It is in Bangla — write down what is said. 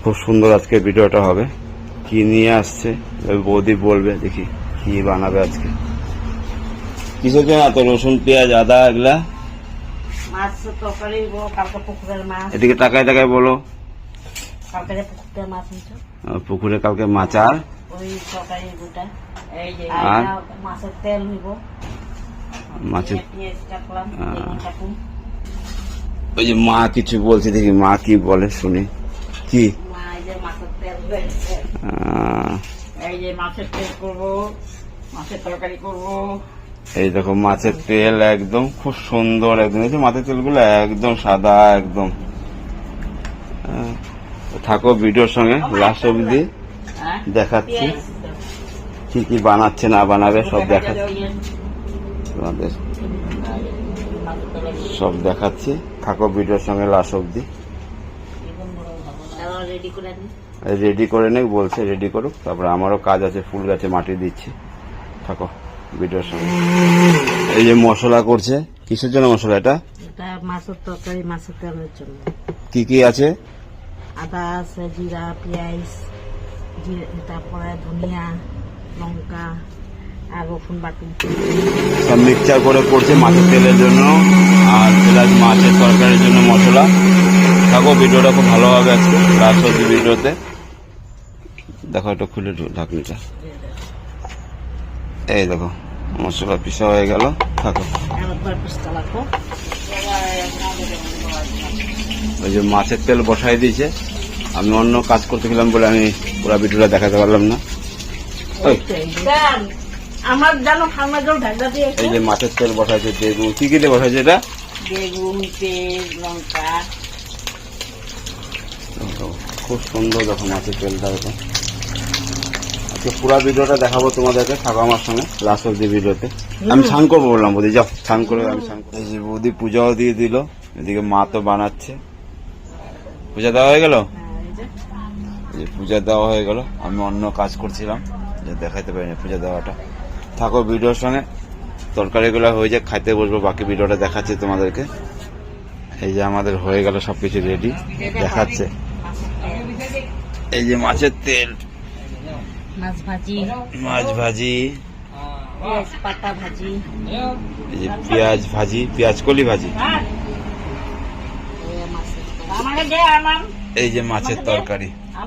খুব সুন্দর আজকে ভিডিওটা হবে। কি নিয়ে আসছে বৌদি বলবে, দেখি কি বানাবে আজকে। কিসের জন্য এত রসুন পেঁয়াজ আদা এগুলা? মাছ তরকারি কালকে পুকুরের মাছ। এদিকে টাকায় টাকায় বলো। কালকে পুকুরের মাছ নিচ্ছ? পুকুরে কালকে মাছ আর ওই তরকারি গোটা। এই যে আর মাছের তেল হইব, মাছের পেঁয়াজ কাটলাম, বেগুন কাটুন। ওই যে মা কিছু বলছে, দেখি মা কি বলে শুনি। কি মা এই যে মাছের তেল হয়েছে, এই যে মাছের তেল করবো, মাছের তরকারি করবো। এই দেখো মাছের তেল একদম খুব সুন্দর, একদম এই যে মাছের তেলগুলো একদম সাদা একদম। থাকো ভিডিওর সঙ্গে লাস্ট অবধি, দেখাচ্ছি কি কি বানাচ্ছে না বানাবে সব দেখাচ্ছি তোমাদের, সব দেখাচ্ছি। থাকো ভিডিওর সঙ্গে লাস্ট অবধি। রেডি করে নে বলছে, রেডি করুক, তারপরে আমারও কাজ আছে, ফুল গাছে মাটি দিচ্ছি। থাকো ভিডিওর সঙ্গে। এই যে মশলা করছে, কিসের জন্য মশলা এটা? এটা মাছের তরকারি, মাছের তেলের জন্য। কি কি আছে? আদা আছে, জিরা, পেঁয়াজ, তারপরে ধনিয়া, লঙ্কা আর রসুন বাটি সব মিক্সচার করে করছে মাছের তেলের জন্য আর প্লাস মাছের তরকারির জন্য মশলা। থাকো ভিডিওটা খুব ভালো হবে আজকে লাস্ট অব্দি ভিডিওতে। দেখো এটা খুলে ঢাকনিটা, এই দেখো মশলা পিসা হয়ে গেল। থাকো, ওই যে মাছের তেল বসাই দিয়েছে। আমি অন্য কাজ করতে গেলাম বলে আমি পুরো ভিডিওটা দেখাতে পারলাম না। আমার জানো এই যে মাছের তেল বসাইছে, বেগুন কি কি দিয়ে বসাইছে এটা? বেগুন, পেঁয়াজ, লঙ্কা। খুব সুন্দর দেখো মাছের তেলটা। দেখো আজকে পুরো ভিডিওটা দেখাবো তোমাদেরকে, থাকো আমার সঙ্গে লাস্ট অব্দি ভিডিওতে। আমি স্নান করবো বললাম, বৌদি যাও স্নান করে আমি স্নান করবো। এই যে বৌদি পূজাও দিয়ে দিল, এদিকে মা তো বানাচ্ছে। পূজা দেওয়া হয়ে গেল, এই যে পূজা দেওয়া হয়ে গেল। আমি অন্য কাজ করছিলাম, যে দেখাতে পারিনি পূজা দেওয়াটা। থাকো ভিডিওর সঙ্গে, তরকারিগুলো হয়ে যায়, খাইতে বসবো, বাকি ভিডিওটা দেখাচ্ছে তোমাদেরকে। এই যে আমাদের হয়ে গেল সবকিছু রেডি, দেখাচ্ছে। এই যে মাছের তেল, মাছ ভাজি, মাছ ভাজি, পেঁয়াজ পাতা ভাজি, এই যে পেঁয়াজ ভাজি, পেঁয়াজ কলি ভাজি, এই যে মাছের তরকারি।